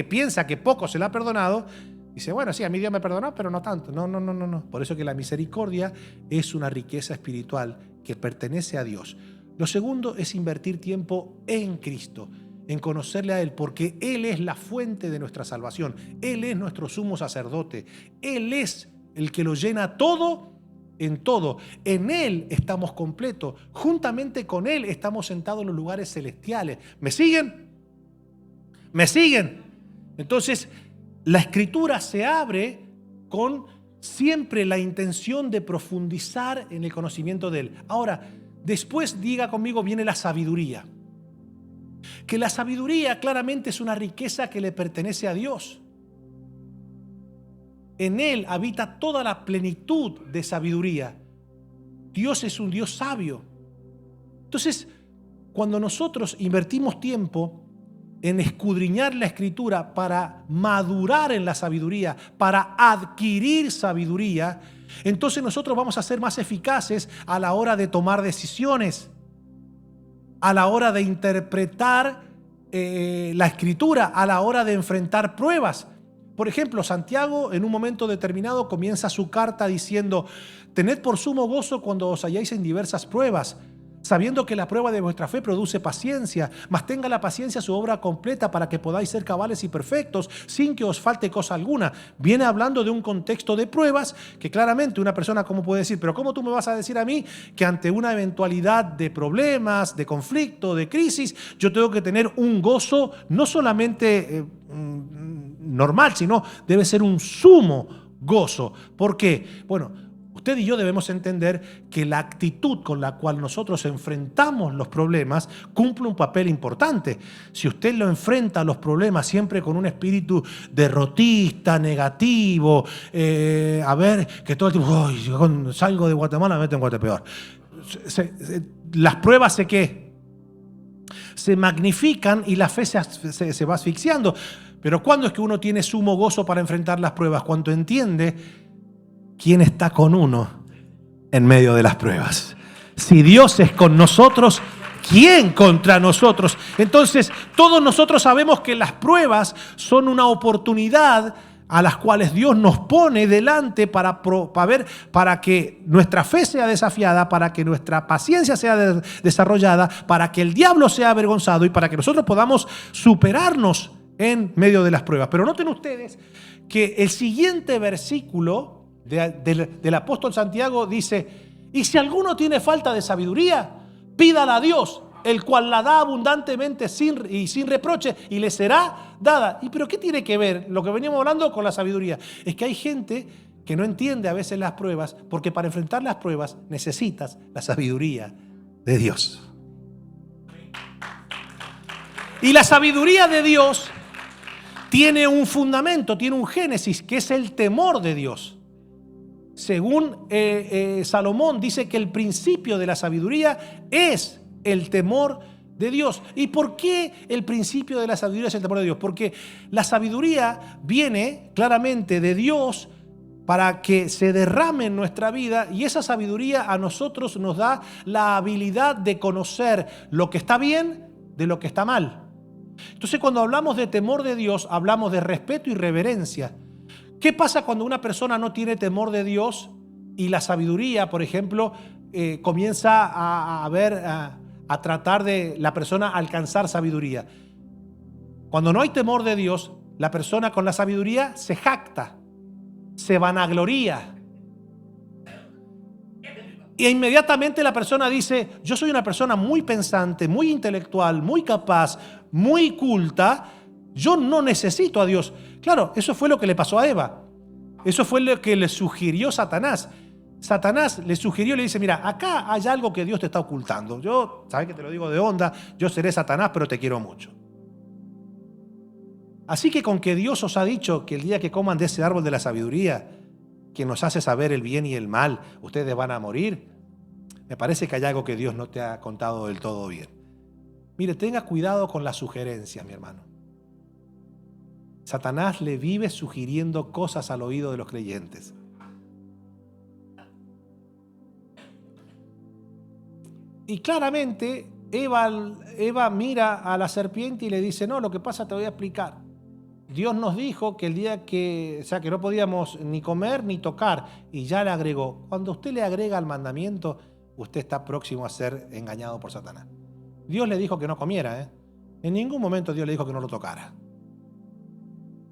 A: piensa que poco se le ha perdonado, dice, bueno, sí, a mí Dios me perdonó, pero no tanto. No. Por eso que la misericordia es una riqueza espiritual que pertenece a Dios. Lo segundo es invertir tiempo en Cristo, en conocerle a Él, porque Él es la fuente de nuestra salvación. Él es nuestro sumo sacerdote. Él es el que lo llena todo en todo. En Él estamos completos. Juntamente con Él estamos sentados en los lugares celestiales. ¿Me siguen? ¿Me siguen? Entonces, la Escritura se abre con siempre la intención de profundizar en el conocimiento de Él. Ahora, después diga conmigo, viene la sabiduría. Que la sabiduría claramente es una riqueza que le pertenece a Dios. En Él habita toda la plenitud de sabiduría. Dios es un Dios sabio. Entonces, cuando nosotros invertimos tiempo en escudriñar la Escritura para madurar en la sabiduría, para adquirir sabiduría, entonces nosotros vamos a ser más eficaces a la hora de tomar decisiones, a la hora de interpretar la Escritura, a la hora de enfrentar pruebas. Por ejemplo, Santiago en un momento determinado comienza su carta diciendo: tened por sumo gozo cuando os halláis en diversas pruebas, sabiendo que la prueba de vuestra fe produce paciencia, mas tenga la paciencia su obra completa para que podáis ser cabales y perfectos sin que os falte cosa alguna. Viene hablando de un contexto de pruebas que claramente una persona, ¿cómo puede decir? Pero ¿cómo tú me vas a decir a mí que ante una eventualidad de problemas, de conflicto, de crisis, yo tengo que tener un gozo no solamente normal, sino debe ser un sumo gozo? ¿Por qué? Bueno, usted y yo debemos entender que la actitud con la cual nosotros enfrentamos los problemas cumple un papel importante. Si usted lo enfrenta a los problemas siempre con un espíritu derrotista, negativo, a ver, que todo el tiempo, yo salgo de Guatemala, me meto en Guatepeor. Las pruebas se magnifican y la fe se va asfixiando. Pero ¿cuándo es que uno tiene sumo gozo para enfrentar las pruebas? Cuando entiende quién está con uno en medio de las pruebas. Si Dios es con nosotros, ¿quién contra nosotros? Entonces, todos nosotros sabemos que las pruebas son una oportunidad a las cuales Dios nos pone delante para que nuestra fe sea desafiada, para que nuestra paciencia sea desarrollada, para que el diablo sea avergonzado y para que nosotros podamos superarnos en medio de las pruebas. Pero noten ustedes que el siguiente versículo del apóstol Santiago dice: y si alguno tiene falta de sabiduría, pídala a Dios, el cual la da abundantemente sin reproche, y le será dada. ¿Y pero qué tiene que ver lo que veníamos hablando con la sabiduría? Es que hay gente que no entiende a veces las pruebas, porque para enfrentar las pruebas necesitas la sabiduría de Dios. Y la sabiduría de Dios tiene un fundamento, tiene un génesis, que es el temor de Dios. Según Salomón, dice que el principio de la sabiduría es el temor de Dios. ¿Y por qué el principio de la sabiduría es el temor de Dios? Porque la sabiduría viene claramente de Dios para que se derrame en nuestra vida, y esa sabiduría a nosotros nos da la habilidad de conocer lo que está bien de lo que está mal. Entonces, cuando hablamos de temor de Dios, hablamos de respeto y reverencia. ¿Qué pasa cuando una persona no tiene temor de Dios y la sabiduría, por ejemplo, comienza a tratar de la persona alcanzar sabiduría? Cuando no hay temor de Dios, la persona con la sabiduría se jacta, se vanagloria. Y inmediatamente la persona dice: yo soy una persona muy pensante, muy intelectual, muy capaz, muy culta, yo no necesito a Dios. Claro, eso fue lo que le pasó a Eva. Eso fue lo que le sugirió Satanás. Satanás le sugirió, le dice: mira, acá hay algo que Dios te está ocultando. Yo, sabes que te lo digo de onda, yo seré Satanás, pero te quiero mucho. Así que con que Dios os ha dicho que el día que coman de ese árbol de la sabiduría, que nos hace saber el bien y el mal, ustedes van a morir, me parece que hay algo que Dios no te ha contado del todo bien. Mire, tenga cuidado con las sugerencias, mi hermano. Satanás le vive sugiriendo cosas al oído de los creyentes. Y claramente Eva mira a la serpiente y le dice, no, lo que pasa te voy a explicar. Dios nos dijo que el día que no podíamos ni comer ni tocar, y ya le agregó, cuando usted le agrega al mandamiento, usted está próximo a ser engañado por Satanás. Dios le dijo que no comiera, En ningún momento Dios le dijo que no lo tocara.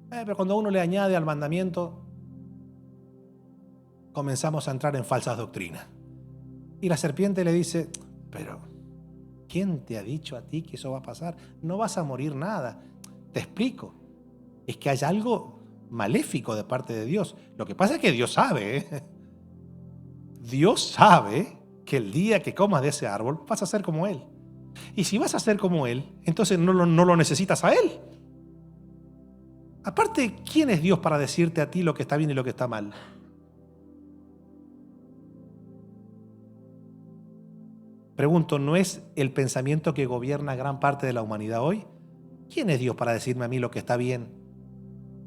A: Pero cuando uno le añade al mandamiento, comenzamos a entrar en falsas doctrinas. Y la serpiente le dice, pero ¿quién te ha dicho a ti que eso va a pasar? No vas a morir nada. Te explico. Es que hay algo maléfico de parte de Dios. Lo que pasa es que Dios sabe, Dios sabe que el día que comas de ese árbol vas a ser como Él. Y si vas a ser como Él, entonces no lo necesitas a Él. Aparte, ¿quién es Dios para decirte a ti lo que está bien y lo que está mal? Pregunto, ¿no es el pensamiento que gobierna gran parte de la humanidad hoy? ¿Quién es Dios para decirme a mí lo que está bien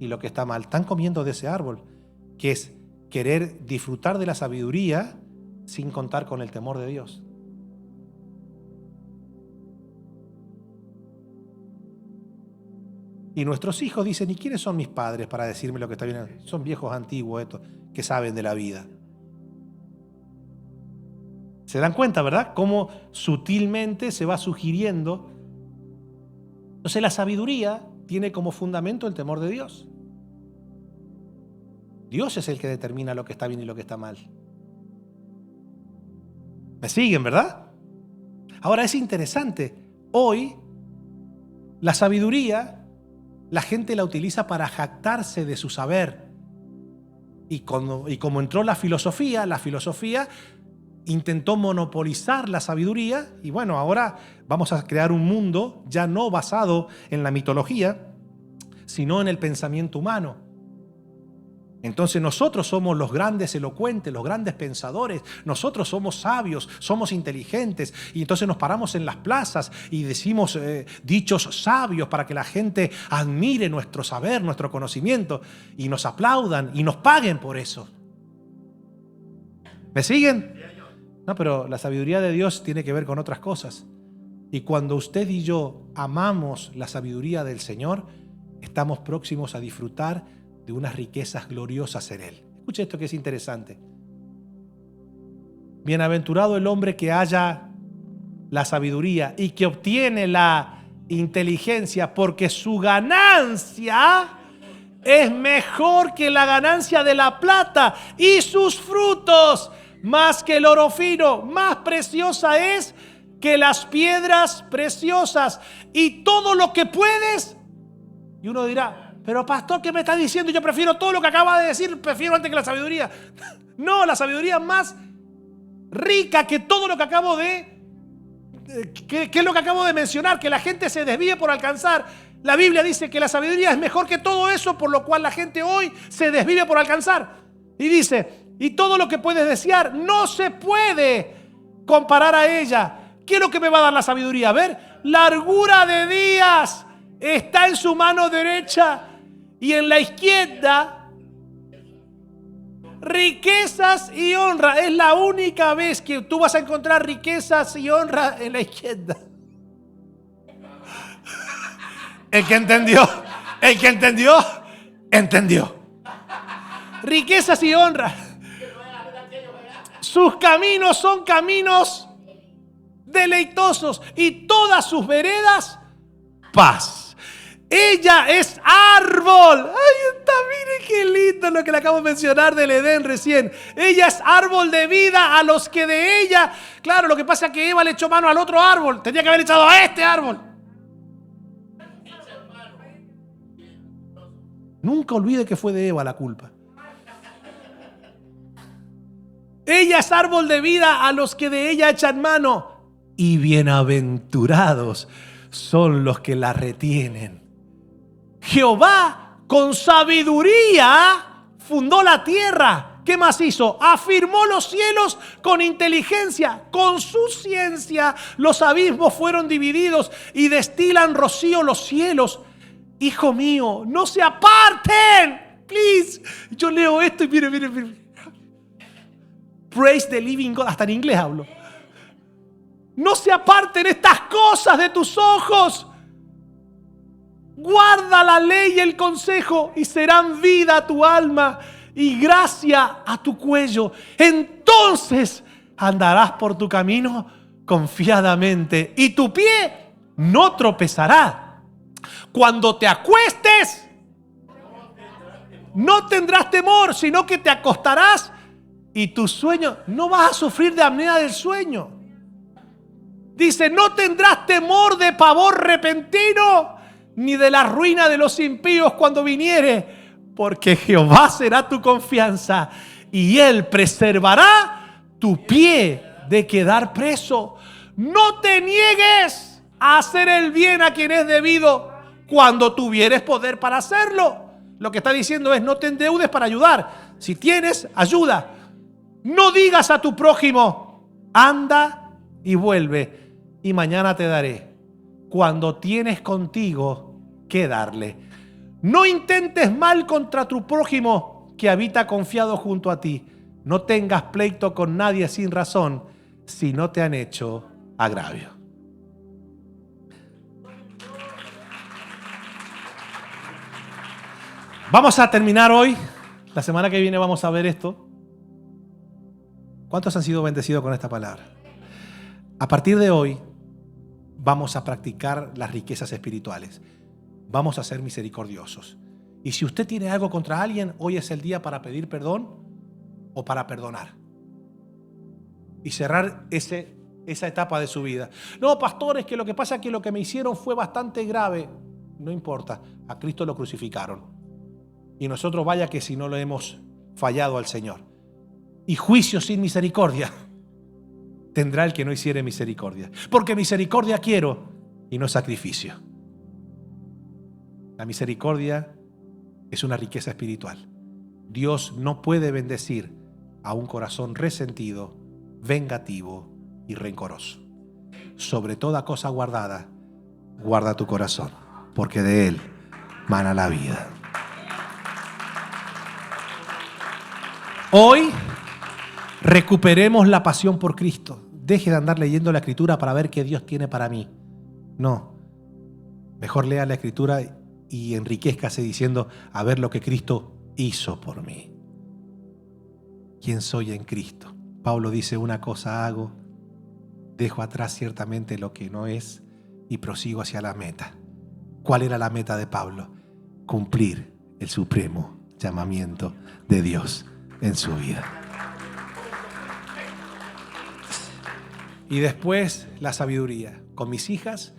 A: y lo que está mal? Están comiendo de ese árbol, que es querer disfrutar de la sabiduría sin contar con el temor de Dios. Y nuestros hijos dicen, ¿y quiénes son mis padres para decirme lo que está bien? Son viejos antiguos estos que saben de la vida. ¿Se dan cuenta, verdad? Cómo sutilmente se va sugiriendo. Entonces la sabiduría tiene como fundamento el temor de Dios. Dios es el que determina lo que está bien y lo que está mal. ¿Me siguen, verdad? Ahora es interesante. Hoy la sabiduría la gente la utiliza para jactarse de su saber. Y como entró la filosofía intentó monopolizar la sabiduría y bueno, ahora vamos a crear un mundo ya no basado en la mitología, sino en el pensamiento humano. Entonces nosotros somos los grandes elocuentes, los grandes pensadores, nosotros somos sabios, somos inteligentes y entonces nos paramos en las plazas y decimos dichos sabios para que la gente admire nuestro saber, nuestro conocimiento y nos aplaudan y nos paguen por eso. ¿Me siguen? No, pero la sabiduría de Dios tiene que ver con otras cosas. Y cuando usted y yo amamos la sabiduría del Señor, estamos próximos a disfrutar de unas riquezas gloriosas en Él. Escuche esto que es interesante. Bienaventurado el hombre que haya la sabiduría y que obtiene la inteligencia, porque su ganancia es mejor que la ganancia de la plata y sus frutos más que el oro fino, más preciosa es que las piedras preciosas y todo lo que puedes. Y uno dirá, pero pastor, ¿qué me está diciendo? Yo prefiero todo lo que acaba de decir, prefiero antes que la sabiduría. No, la sabiduría es más rica que todo lo que acabo de... ¿Qué es lo que acabo de mencionar? Que la gente se desvíe por alcanzar. La Biblia dice que la sabiduría es mejor que todo eso, por lo cual la gente hoy se desvive por alcanzar. Y dice, y todo lo que puedes desear no se puede comparar a ella. ¿Qué es lo que me va a dar la sabiduría? A ver, largura de días está en su mano derecha y en la izquierda riquezas y honra. Es la única vez que tú vas a encontrar riquezas y honra en la izquierda. El que entendió, entendió. Riquezas y honra. Sus caminos son caminos deleitosos y todas sus veredas paz. Ella es árbol. Ay, está, mire qué lindo lo que le acabo de mencionar del Edén recién. Ella es árbol de vida a los que de ella. Claro, lo que pasa es que Eva le echó mano al otro árbol. Tenía que haber echado a este árbol. Nunca olvide que fue de Eva la culpa. Ella es árbol de vida a los que de ella echan mano. Y bienaventurados son los que la retienen. Jehová con sabiduría fundó la tierra ¿Qué más hizo? Afirmó los cielos con inteligencia. Con su ciencia los abismos fueron divididos y destilan rocío los cielos. Hijo mío, no se aparten. Please. Yo leo esto y mire. Praise the living God. Hasta en inglés hablo. No se aparten estas cosas de tus ojos. Guarda la ley y el consejo y serán vida a tu alma y gracia a tu cuello. Entonces andarás por tu camino confiadamente y tu pie no tropezará. Cuando te acuestes, no tendrás temor, sino que te acostarás y tu sueño, no vas a sufrir de apnea del sueño. Dice, no tendrás temor de pavor repentino, ni de la ruina de los impíos cuando viniere, porque Jehová será tu confianza y Él preservará tu pie de quedar preso. No te niegues a hacer el bien a quien es debido cuando tuvieres poder para hacerlo. Lo que está diciendo es, no te endeudes para ayudar. Si tienes, ayuda. No digas a tu prójimo, anda y vuelve, y mañana te daré, cuando tienes contigo que darle. No intentes mal contra tu prójimo que habita confiado junto a ti. No tengas pleito con nadie sin razón, si no te han hecho agravio. Vamos a terminar hoy. La semana que viene vamos a ver esto. ¿Cuántos han sido bendecidos con esta palabra? A partir de hoy vamos a practicar las riquezas espirituales. Vamos a ser misericordiosos. Y si usted tiene algo contra alguien, hoy es el día para pedir perdón o para perdonar. Y cerrar esa etapa de su vida. No, pastor, es que lo que pasa es que lo que me hicieron fue bastante grave. No importa, a Cristo lo crucificaron. Y nosotros vaya que si no lo hemos fallado al Señor. Y juicio sin misericordia tendrá el que no hiciere misericordia. Porque misericordia quiero y no sacrificio. La misericordia es una riqueza espiritual. Dios no puede bendecir a un corazón resentido, vengativo y rencoroso. Sobre toda cosa guardada, guarda tu corazón, porque de él mana la vida. Hoy recuperemos la pasión por Cristo. Deje de andar leyendo la Escritura para ver qué Dios tiene para mí. No. Mejor lea la Escritura y enriquézcase diciendo, a ver lo que Cristo hizo por mí. ¿Quién soy en Cristo? Pablo dice, una cosa hago, dejo atrás ciertamente lo que no es y prosigo hacia la meta. ¿Cuál era la meta de Pablo? Cumplir el supremo llamamiento de Dios en su vida. Y después la sabiduría. Con mis hijas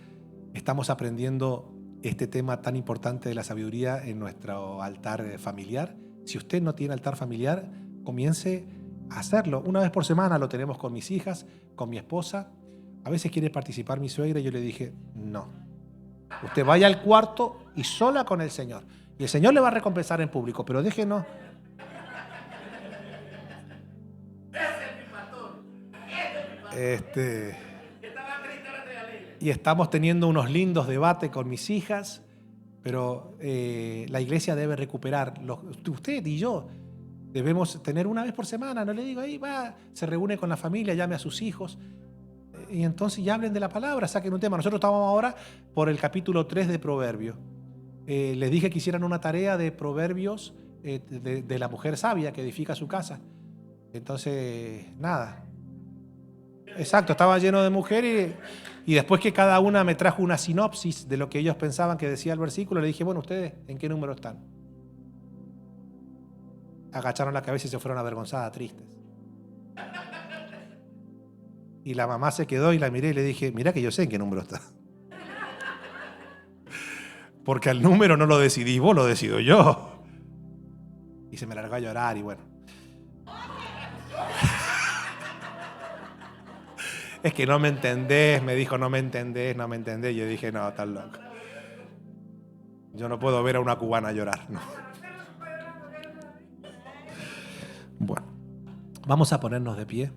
A: estamos aprendiendo este tema tan importante de la sabiduría en nuestro altar familiar. Si usted no tiene altar familiar, comience a hacerlo. Una vez por semana lo tenemos con mis hijas, con mi esposa. A veces quiere participar mi suegra y yo le dije, no. Usted vaya al cuarto y sola con el Señor. Y el Señor le va a recompensar en público, pero déjenos. Y estamos teniendo unos lindos debates con mis hijas, pero la iglesia debe recuperar. Usted y yo debemos tener una vez por semana, no le digo, ahí va, se reúne con la familia, llame a sus hijos, y entonces ya hablen de la palabra, saquen un tema. Nosotros estamos ahora por el capítulo 3 de Proverbios. Les dije que hicieran una tarea de Proverbios de la mujer sabia que edifica su casa. Entonces, nada. Exacto, estaba lleno de mujeres y después que cada una me trajo una sinopsis de lo que ellos pensaban que decía el versículo, le dije, bueno, ¿ustedes en qué número están? Agacharon la cabeza y se fueron avergonzadas, tristes. Y la mamá se quedó y la miré y le dije, mira que yo sé en qué número está. Porque el número no lo decidís vos, lo decido yo. Y se me largó a llorar y bueno. Es que no me entendés, me dijo, no me entendés. Yo dije, no, estás loco. Yo no puedo ver a una cubana llorar, no. Bueno. Vamos a ponernos de pie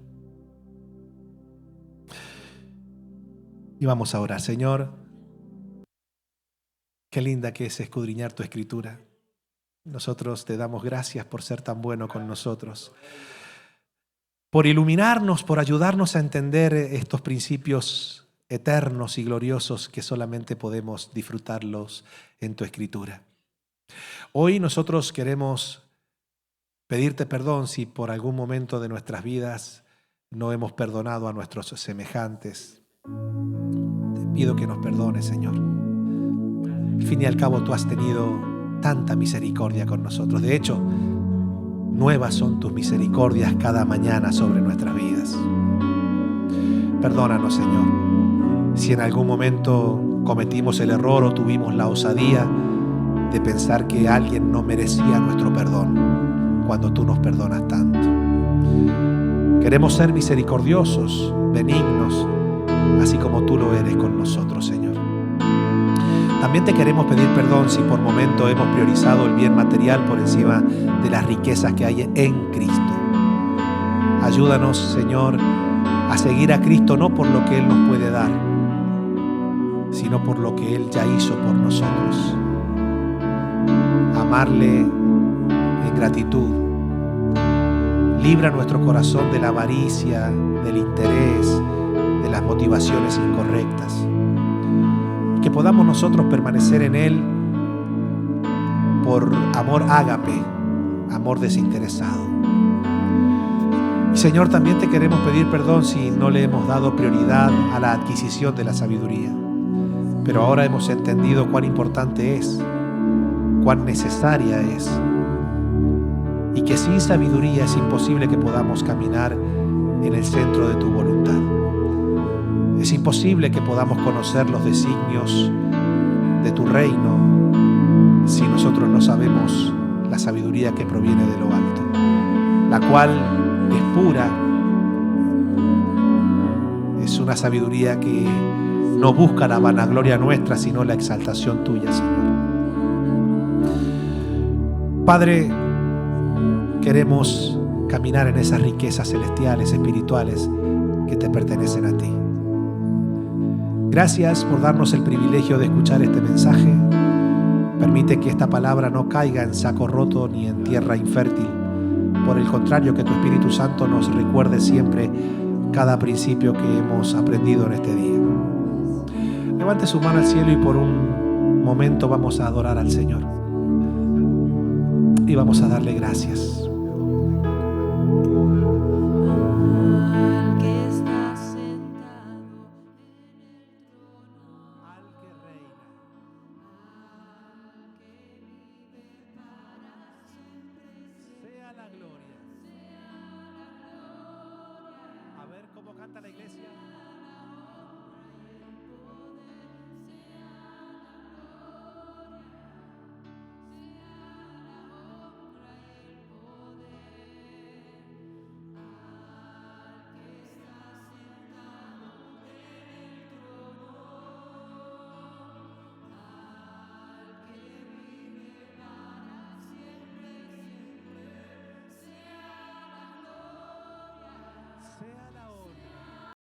A: y vamos a orar. Señor, qué linda que es escudriñar tu escritura. Nosotros te damos gracias por ser tan bueno con nosotros, por iluminarnos, por ayudarnos a entender estos principios eternos y gloriosos que solamente podemos disfrutarlos en tu escritura. Hoy nosotros queremos pedirte perdón si por algún momento de nuestras vidas no hemos perdonado a nuestros semejantes. Te pido que nos perdones, Señor. Al fin y al cabo, tú has tenido tanta misericordia con nosotros. De hecho, nuevas son tus misericordias cada mañana sobre nuestras vidas. Perdónanos, Señor, si en algún momento cometimos el error o tuvimos la osadía de pensar que alguien no merecía nuestro perdón cuando tú nos perdonas tanto. Queremos ser misericordiosos, benignos, así como tú lo eres con nosotros, Señor. También te queremos pedir perdón si por momento hemos priorizado el bien material por encima de las riquezas que hay en Cristo. Ayúdanos, Señor, a seguir a Cristo no por lo que Él nos puede dar, sino por lo que Él ya hizo por nosotros. Amarle en gratitud. Libra nuestro corazón de la avaricia, del interés, de las motivaciones incorrectas. Que podamos nosotros permanecer en Él por amor ágape, amor desinteresado. Y Señor, también te queremos pedir perdón si no le hemos dado prioridad a la adquisición de la sabiduría. Pero ahora hemos entendido cuán importante es, cuán necesaria es, y que sin sabiduría es imposible que podamos caminar en el centro de tu voluntad. Es imposible que podamos conocer los designios de tu reino si nosotros no sabemos la sabiduría que proviene de lo alto, la cual es pura, es una sabiduría que no busca la vanagloria nuestra, sino la exaltación tuya, Señor. Padre, queremos caminar en esas riquezas celestiales, espirituales, que te pertenecen a ti. Gracias por darnos el privilegio de escuchar este mensaje. Permite que esta palabra no caiga en saco roto ni en tierra infértil. Por el contrario, que tu Espíritu Santo nos recuerde siempre cada principio que hemos aprendido en este día. Levante su mano al cielo y por un momento vamos a adorar al Señor. Y vamos a darle gracias. Sea la gloria. A ver cómo canta la iglesia.